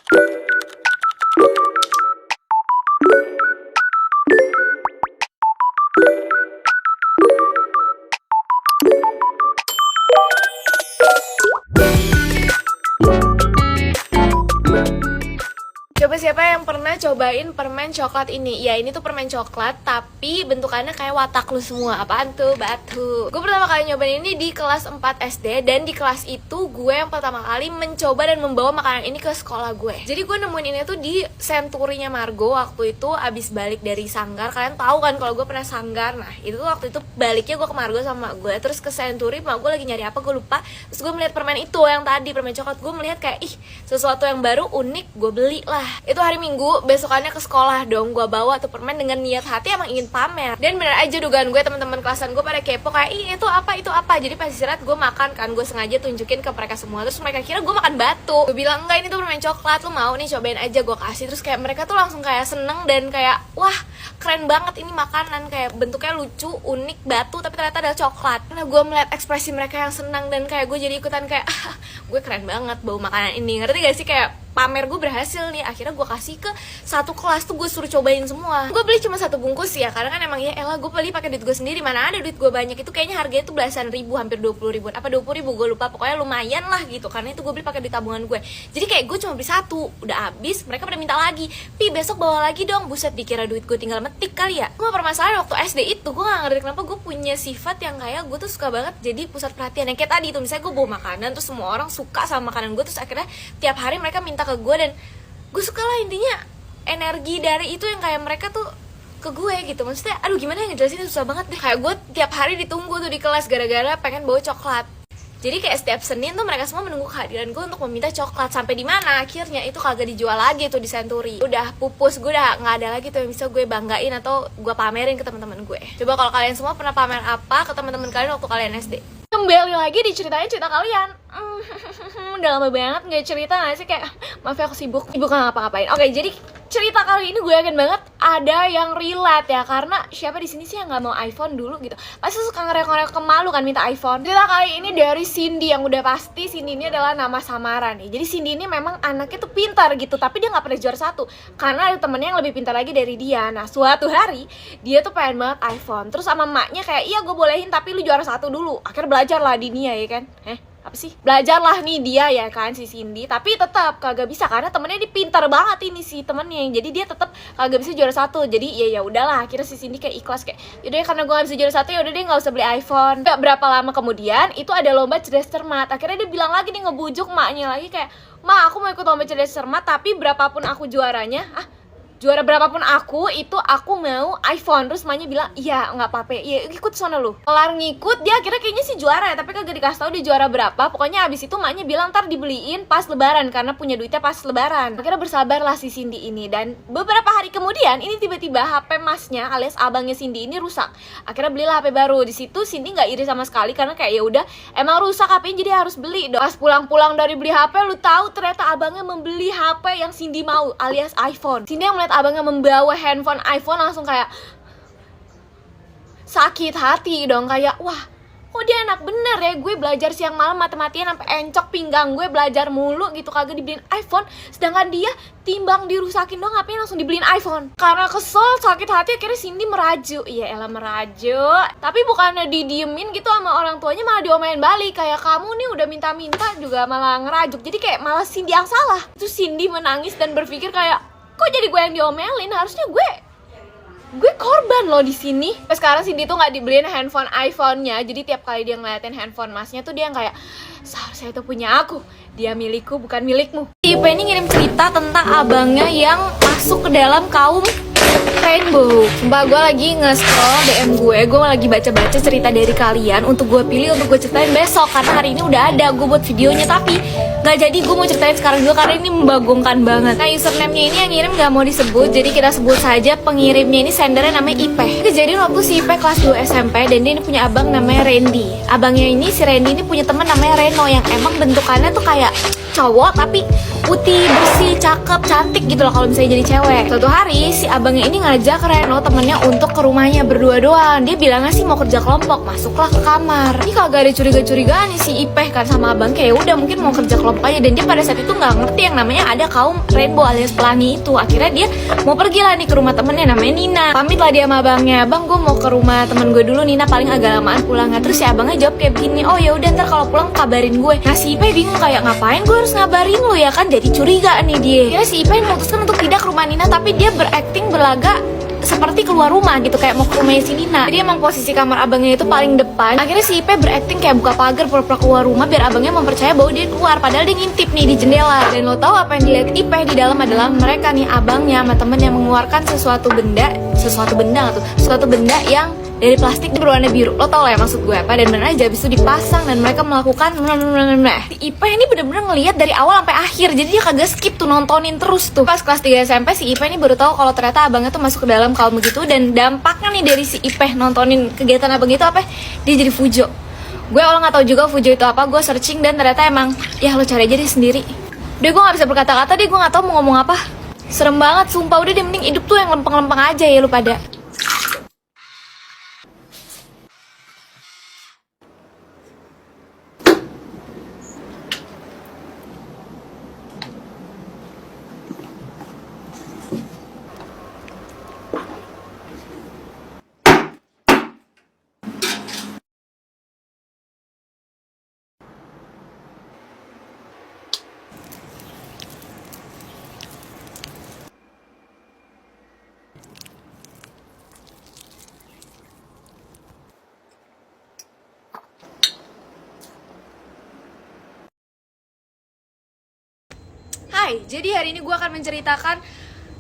Coba siapa yang pernah cobain permen coklat ini? Ya ini tuh permen coklat tapi bentukannya kayak watak lu semua. Apaan tuh? Batu. Gue pertama kali nyobain ini di kelas 4 SD. Dan di kelas itu gue yang pertama kali mencoba dan membawa makanan ini ke sekolah gue. Jadi gue nemuin ini tuh di Century-nya Margo. Waktu itu abis balik dari Sanggar. Kalian tahu kan kalau gue pernah Sanggar. Nah itu tuh waktu itu baliknya gue ke Margo sama gue. Terus ke Century, mak gue lagi nyari apa gue lupa. Terus gue melihat permen itu yang tadi, permen coklat. Gue melihat kayak ih sesuatu yang baru, unik, gue beli lah. Itu hari Minggu, besokannya ke sekolah dong. Gue bawa tuh permen dengan niat hati emang ingin pamer. Dan bener aja dugaan gue, teman-teman kelasan gue pada kepo kayak ih itu apa. Jadi pas istirahat gue makan kan, gue sengaja tunjukin ke mereka semua. Terus mereka kira gue makan batu. Gue bilang enggak, ini tuh permen coklat, lu mau nih cobain aja, gue kasih. Terus kayak mereka tuh langsung kayak seneng dan kayak wah keren banget ini makanan, kayak bentuknya lucu, unik, batu tapi ternyata adalah coklat. Karena gue melihat ekspresi mereka yang senang dan kayak gue jadi ikutan kayak gue keren banget bawa makanan ini. Ngerti gak sih, kayak pamer gue berhasil nih. Akhirnya gue kasih ke satu kelas tuh, gue suruh cobain semua. Gue beli cuma 1 bungkus ya, karena kan emang ya elah gue beli pakai duit gue sendiri, mana ada duit gue banyak. Itu kayaknya harganya tuh belasan ribu, hampir 20 ribuan apa 20 ribu gue lupa, pokoknya lumayan lah gitu. Karena itu gue beli pakai duit tabungan gue. Jadi kayak gue cuma beli 1, udah habis, mereka pada minta lagi, Pi besok bawa lagi dong. Buset, dikira duit gue tinggal metik kali ya. Cuma permasalahan waktu SD itu gue gak ngerti kenapa gue punya sifat yang kayak gue tuh suka banget jadi pusat perhatian. Yang kayak tadi tuh, misalnya gue bawa makanan terus semua orang suka sama makanan gue, terus akhirnya tiap hari mereka minta ke gue dan gue suka lah. Intinya energi dari itu yang kayak mereka tuh ke gue gitu. Maksudnya aduh gimana ya ngejelasinnya, susah banget deh. Kayak gue tiap hari ditunggu tuh di kelas gara-gara pengen bawa coklat. Jadi kayak setiap Senin tuh mereka semua menunggu kehadiran gue untuk meminta coklat. Sampai di mana akhirnya itu kagak dijual lagi tuh di Century. Udah pupus, gue udah nggak ada lagi tuh yang bisa gue banggain atau gue pamerin ke teman-teman gue. Coba kalau kalian semua pernah pamer apa ke teman-teman kalian waktu kalian SD? Kembali lagi di ceritanya cerita kalian. Udah lama banget nggak cerita nggak sih, kayak maaf ya aku sibuk nggak ngapa-ngapain. Oke, jadi cerita kali ini gue yakin banget ada yang relate ya, karena siapa di sini sih yang nggak mau iPhone dulu gitu? Pasti suka ngereok-ngereok ke malu kan minta iPhone. Cerita kali ini dari Cindy, yang udah pasti Cindy ini adalah nama samaran nih. Jadi Cindy ini memang anaknya tuh pintar gitu, tapi dia nggak pernah juara 1 karena ada temennya yang lebih pintar lagi dari dia. Nah suatu hari dia tuh pengen banget iPhone, terus sama emaknya kayak iya gue bolehin tapi lu juara 1 dulu. Akhirnya belajar lah di Nia ya kan, apa sih, belajarlah nih dia ya kan si Cindy, tapi tetap kagak bisa karena temennya dia pintar banget ini si temennya, jadi dia tetap kagak bisa juara 1. Jadi ya udahlah, akhirnya si Cindy kayak ikhlas, kayak yaudah karena gue gak bisa juara 1 ya udah deh nggak usah beli iPhone. Gak berapa lama kemudian itu ada lomba cerdas cermat. Akhirnya dia bilang lagi nih, ngebujuk maknya lagi kayak, ma aku mau ikut lomba cerdas cermat tapi berapapun aku juaranya, juara berapapun aku itu aku mau iPhone. Terus emaknya bilang iya nggak apa-apa ya, ikut sana lu. Kelar ngikut dia akhirnya kayaknya sih juara ya, tapi kagak dikasih tahu dia juara berapa. Pokoknya abis itu emaknya bilang ntar dibeliin pas lebaran karena punya duitnya pas lebaran. Akhirnya bersabarlah si Cindy ini, dan beberapa hari kemudian ini tiba-tiba HP masnya alias abangnya Cindy ini rusak. Akhirnya belilah HP baru. Di situ Cindy nggak iri sama sekali karena kayak ya udah emang rusak HP-nya jadi harus beli. Pas pulang-pulang dari beli HP, lu tahu ternyata abangnya membeli HP yang Cindy mau alias iPhone. Cindy yang abangnya membawa handphone iPhone langsung kayak sakit hati dong, kayak wah kok dia enak bener ya, gue belajar siang malam mati-matian sampai encok pinggang gue belajar mulu gitu kagak dibeliin iPhone, sedangkan dia timbang dirusakin dong HP langsung dibeliin iPhone. Karena kesel sakit hati akhirnya Cindy merajuk. Iya elah merajuk, tapi bukannya didiemin gitu sama orang tuanya, malah diomelin balik kayak kamu nih udah minta-minta juga malah ngerajuk. Jadi kayak malah Cindy yang salah. Terus Cindy menangis dan berpikir kayak kok jadi gue yang diomelin, harusnya gue korban loh di sini. Terus sekarang Cindy tuh nggak dibeliin handphone iPhone-nya, jadi tiap kali dia ngeliatin handphone masnya tuh dia yang kayak seharusnya itu punya aku, dia milikku bukan milikmu. Ipe ini ngirim cerita tentang abangnya yang masuk ke dalam kaum Rainbow. Sumpah gue lagi nge-scroll DM gue lagi baca-baca cerita dari kalian untuk gue pilih untuk gue ceritain besok, karena hari ini udah ada gue buat videonya tapi nggak jadi. Gue mau ceritain sekarang juga karena ini membagongkan banget. Nah username-nya ini yang ngirim nggak mau disebut, jadi kita sebut saja pengirimnya ini, sendernya namanya Ipe. Kejadian waktu si Ipe kelas 2 SMP dan dia ini punya abang namanya Randy. Abangnya ini, si Randy ini punya teman namanya Reno yang emang bentukannya tuh kayak cowok tapi putih bersih cakep, cantik gitu loh kalau misalnya jadi cewek. Suatu hari si abangnya ini ngajak Reno temennya untuk ke rumahnya berdua doang. Dia bilangnya sih mau kerja kelompok, masuklah ke kamar. Ini kagak ada curiga-curigaan nih si Ipeh kan sama abang, kayak udah mungkin mau kerja kelompok aja. Dan dia pada saat itu nggak ngerti yang namanya ada kaum rainbow alias pelangi itu. Akhirnya dia mau pergi lah nih ke rumah temennya namanya Nina. Pamit lah dia sama abangnya, bang gue mau ke rumah temen gue dulu, Nina paling agak lamaan pulangnya. Terus si abangnya jawab kayak begini, oh ya udah ntar kalau pulang kabarin gue. Nah si Ipeh bingung kayak ngapain gue harus ngabarin lo ya kan, jadi curiga nih dia. Kira si Ipeh memutuskan untuk tidak ke rumah Nina, tapi dia berakting berlagak seperti keluar rumah gitu, kayak mau ke rumahnya si Nina. Jadi emang posisi kamar abangnya itu paling depan. Akhirnya si Ipeh berakting kayak buka pagar pura-pura keluar rumah biar abangnya mempercaya bahwa dia keluar, padahal dia ngintip nih di jendela. Dan lo tahu apa yang dilihat Ipeh di dalam adalah mereka nih, abangnya sama temen yang mengeluarkan sesuatu benda yang dari plastik berwarna biru. Lo tau lah ya maksud gue apa. Dan bener aja abis itu dipasang dan mereka melakukan si Ipeh ini bener-bener ngelihat dari awal sampai akhir. Jadi dia kagak skip tuh, nontonin terus tuh. Pas kelas 3 SMP si Ipeh ini baru tahu kalau ternyata abangnya tuh masuk ke dalam kaum begitu. Dan dampaknya nih dari si Ipeh nontonin kegiatan abang itu apa? Dia jadi fujo. Gue awal gak tahu juga fujo itu apa. Gue searching dan ternyata emang ya lo cari aja deh sendiri. Udah gue gak bisa berkata-kata deh, gue gak tahu mau ngomong apa. Serem banget sumpah. Udah deh mending hidup tuh yang lempeng-lempeng aja ya lu pada. Hai, jadi hari ini gue akan menceritakan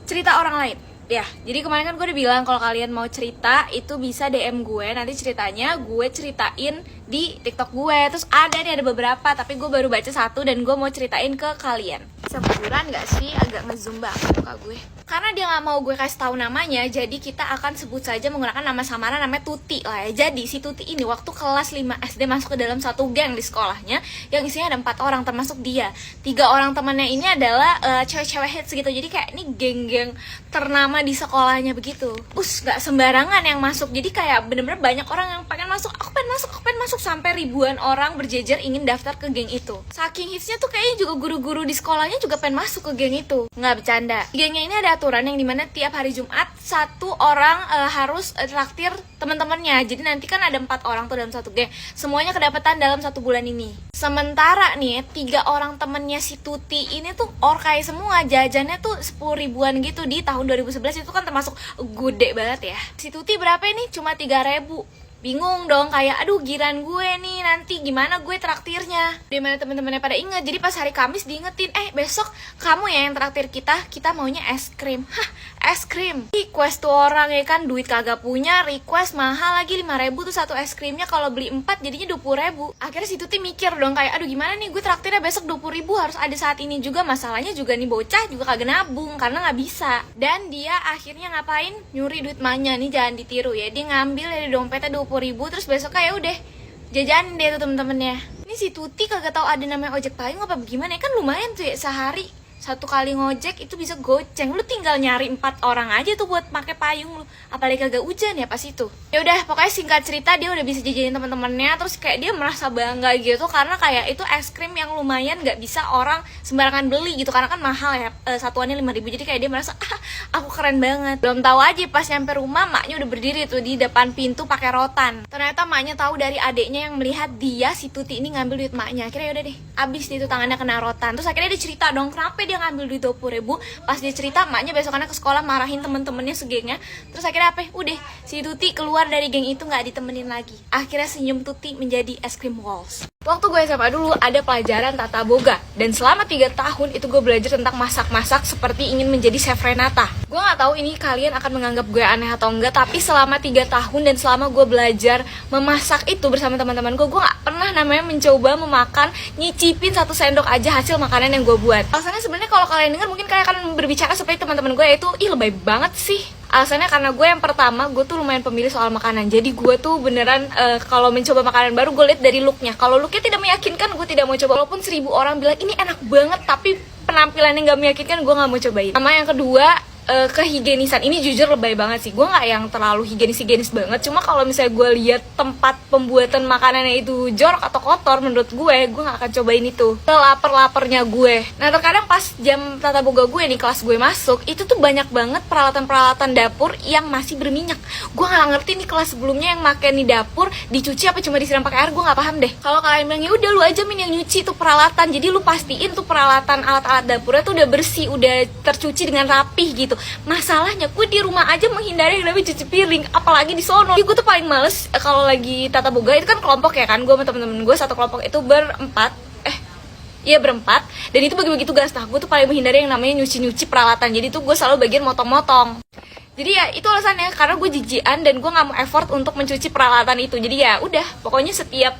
cerita orang lain. Ya, jadi kemarin kan gue udah bilang kalau kalian mau cerita itu bisa DM gue. Nanti ceritanya gue ceritain di TikTok gue. Terus ada beberapa, tapi gue baru baca satu dan gue mau ceritain ke kalian. Sebulan gak sih? Agak ngezoom banget muka gue. Karena dia gak mau gue kasih tahu namanya, jadi kita akan sebut saja menggunakan nama samaran namanya Tuti lah ya. Jadi si Tuti ini waktu kelas 5 SD masuk ke dalam satu geng di sekolahnya yang isinya ada 4 orang termasuk dia. 3 orang temannya ini adalah cewek-cewek hits gitu. Jadi kayak ini geng-geng ternama di sekolahnya begitu. Gak sembarangan yang masuk. Jadi kayak bener-bener banyak orang yang pengen masuk. Aku pengen masuk sampai ribuan orang berjejer ingin daftar ke geng itu. Saking hitsnya tuh kayaknya juga guru-guru di sekolahnya juga pengen masuk ke geng itu. Nggak bercanda. Gengnya ini ada aturan yang dimana tiap hari Jumat satu orang harus traktir teman-temannya. Jadi nanti kan ada 4 orang tuh dalam satu geng. Semuanya kedapatan dalam 1 bulan ini. Sementara nih 3 orang temennya si Tuti ini tuh orkai semua, jajannya tuh 10 ribuan gitu di tahun 2011. Itu kan termasuk gede banget ya. Si Tuti berapa ini? Cuma 3.000. Bingung dong, kayak aduh giran gue nih, nanti gimana gue traktirnya. Dimana temen-temennya pada inget. Jadi pas hari Kamis diingetin, besok kamu ya yang traktir kita maunya es krim. Hah, es krim? Request tuh orang ya kan, duit kagak punya, request mahal lagi 5.000 tuh satu es krimnya. Kalau beli 4 jadinya 20.000. Akhirnya si Tuti mikir dong kayak aduh gimana nih gue traktirnya besok 20.000 harus ada saat ini juga. Masalahnya juga nih bocah juga kagak nabung karena nggak bisa. Dan dia akhirnya ngapain? Nyuri duit emaknya nih, jangan ditiru ya. Dia ngambil dari dompetnya 20.000, terus besoknya ya udah jajanin deh tuh temen-temennya. Ini si Tuti kagak tahu ada namanya ojek payung apa bagaimana ya, kan lumayan tuh ya sehari 1 kali ngojek itu bisa goceng. Lu tinggal nyari 4 orang aja tuh buat pakai payung lu. Apalagi kagak hujan ya pas itu. Ya udah pokoknya singkat cerita dia udah bisa jajanin teman-temannya. Terus kayak dia merasa bangga gitu karena kayak itu es krim yang lumayan gak bisa orang sembarangan beli gitu. Karena kan mahal ya, satuannya 5.000. Jadi kayak dia merasa aku keren banget. Belum tahu aja pas nyampe rumah maknya udah berdiri tuh di depan pintu pakai rotan. Ternyata maknya tahu dari adeknya yang melihat dia si Tuti ini ngambil duit maknya. Akhirnya yaudah deh, abis itu tangannya kena rotan. Terus akhirnya dia cerita dong kenapa dia ngambil duit 20.000. Pas dia cerita maknya besokannya ke sekolah marahin temen-temennya segengnya. Terus akhirnya apa? Udah si Tuti keluar dari geng itu nggak ditemenin lagi. Akhirnya senyum Tuti menjadi es krim walls. Waktu gue SMA dulu ada pelajaran tata boga. Dan selama 3 tahun itu gue belajar tentang masak-masak seperti ingin menjadi chef Renata. Gue gak tahu ini kalian akan menganggap gue aneh atau enggak, tapi selama 3 tahun dan selama gue belajar memasak itu bersama teman-teman gue gak pernah namanya mencoba memakan, nyicipin 1 sendok aja hasil makanan yang gue buat. Alasannya sebenarnya kalau kalian dengar mungkin kalian akan berbicara seperti teman-teman gue, yaitu ih lebay banget sih. Alasannya karena gue yang pertama, gue tuh lumayan pemilih soal makanan. Jadi gue tuh beneran kalau mencoba makanan baru, gue lihat dari looknya. Kalau looknya tidak meyakinkan, gue tidak mau coba. Walaupun 1000 orang bilang ini enak banget, tapi penampilannya nggak meyakinkan, gue nggak mau cobain. Sama yang kedua, kehigienisan. Ini jujur lebay banget sih. Gue nggak yang terlalu higienis banget. Cuma kalau misalnya gue lihat tempat pembuatan makanannya itu jorok atau kotor, menurut gue nggak akan cobain itu. Lapar-laparnya gue. Nah terkadang pas jam tata boga gue nih, kelas gue masuk, itu tuh banyak banget peralatan-peralatan dapur yang masih berminyak. Gue nggak ngerti nih kelas sebelumnya yang makan di dapur dicuci apa cuma disiram pakai air, gue nggak paham deh. Kalau kalian bilang ya udah lu aja yang nyuci tuh peralatan, jadi lu pastiin tuh peralatan alat-alat dapurnya tuh udah bersih, udah tercuci dengan rapih gitu. Masalahnya gue di rumah aja menghindari yang namanya cuci piring, apalagi di sono. Gue tuh paling males kalau lagi tata boga, itu kan kelompok ya kan, gue sama temen-temen gue satu kelompok itu berempat, dan itu bagi-bagi tugas. Nah gue tuh paling menghindari yang namanya nyuci-nyuci peralatan, jadi tuh gue selalu bagian motong-motong. Jadi ya itu alasannya, karena gue jijian dan gue nggak mau effort untuk mencuci peralatan itu. Jadi ya udah, pokoknya setiap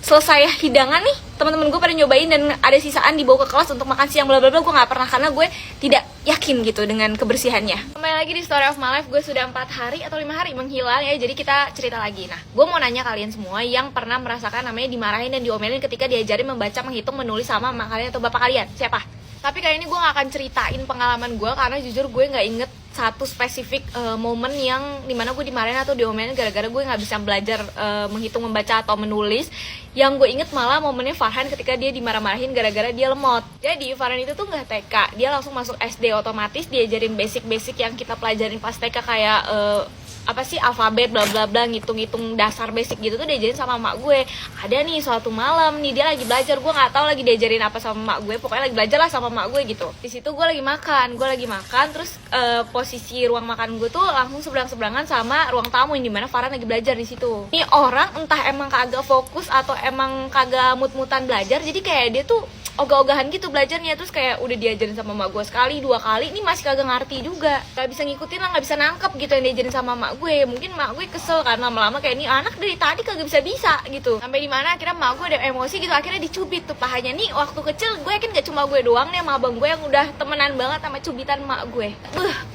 selesai hidangan nih, teman-teman gue pada nyobain dan ada sisaan dibawa ke kelas untuk makan siang bla bla bla, gue nggak pernah, karena gue tidak yakin gitu dengan kebersihannya. Kembali lagi di Story of My Life, gue sudah 4 hari atau 5 hari menghilang ya, jadi kita cerita lagi. Nah, gue mau nanya kalian semua yang pernah merasakan namanya dimarahin dan diomelin ketika diajarin membaca, menghitung, menulis sama emak kalian atau bapak kalian. Siapa? Tapi kali ini gue gak akan ceritain pengalaman gue, karena jujur gue gak inget satu spesifik momen yang dimana gue dimarahin atau diomelin gara-gara gue gak bisa belajar menghitung, membaca, atau menulis. Yang gue inget malah momennya Farhan ketika dia dimarah-marahin gara-gara dia lemot. Jadi Farhan itu tuh gak TK, dia langsung masuk SD, otomatis diajarin basic-basic yang kita pelajarin pas TK, kayak apa sih, alfabet bla bla bla, ngitung-ngitung dasar basic gitu tuh diajarin sama emak gue. Ada nih suatu malam nih dia lagi belajar, gue nggak tahu lagi diajarin apa sama emak gue, pokoknya lagi belajar lah sama emak gue gitu. Di situ gue lagi makan, terus posisi ruang makan gue tuh langsung seberang-seberangan sama ruang tamu yang dimana Farhan lagi belajar di situ. Ini orang entah emang kagak fokus atau emang kagak mut-mutan belajar, jadi kayak dia tuh ogah-ogahan gitu belajarnya. Terus kayak udah diajarin sama emak gue sekali, 2 kali, ini masih kagak ngerti juga, gak bisa ngikutin lah, gak bisa nangkep gitu yang diajarin sama emak gue. Mungkin emak gue kesel karena lama-lama kayak, nih anak dari tadi kagak bisa-bisa gitu. Sampai dimana akhirnya emak gue ada emosi gitu, akhirnya dicubit tuh pahanya. Nih waktu kecil gue yakin gak cuma gue doang nih sama abang gue yang udah temenan banget sama cubitan emak gue.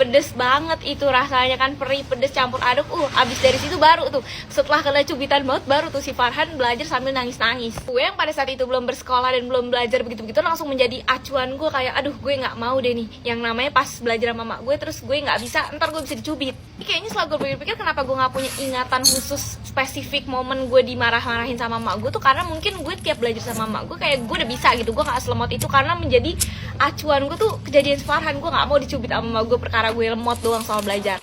Pedes banget itu rasanya kan, perih pedes campur aduk. Abis dari situ baru tuh, setelah kena cubitan banget, baru tuh si Farhan belajar sambil nangis-nangis. Gue yang pada saat itu belum bersekolah dan belum belajar begitu langsung menjadi acuan gue, kayak aduh gue nggak mau deh nih yang namanya pas belajar sama mak gue terus gue nggak bisa, ntar gue bisa dicubit. Kayaknya setelah gue pikir-pikir kenapa gue nggak punya ingatan khusus spesifik momen gue dimarah-marahin sama mak gue tuh, karena mungkin gue tiap belajar sama mak gue kayak gue udah bisa gitu, gue nggak selemot itu, karena menjadi acuan gue tuh kejadian Farhan. Gue nggak mau dicubit sama mak gue perkara gue lemot doang soal belajar.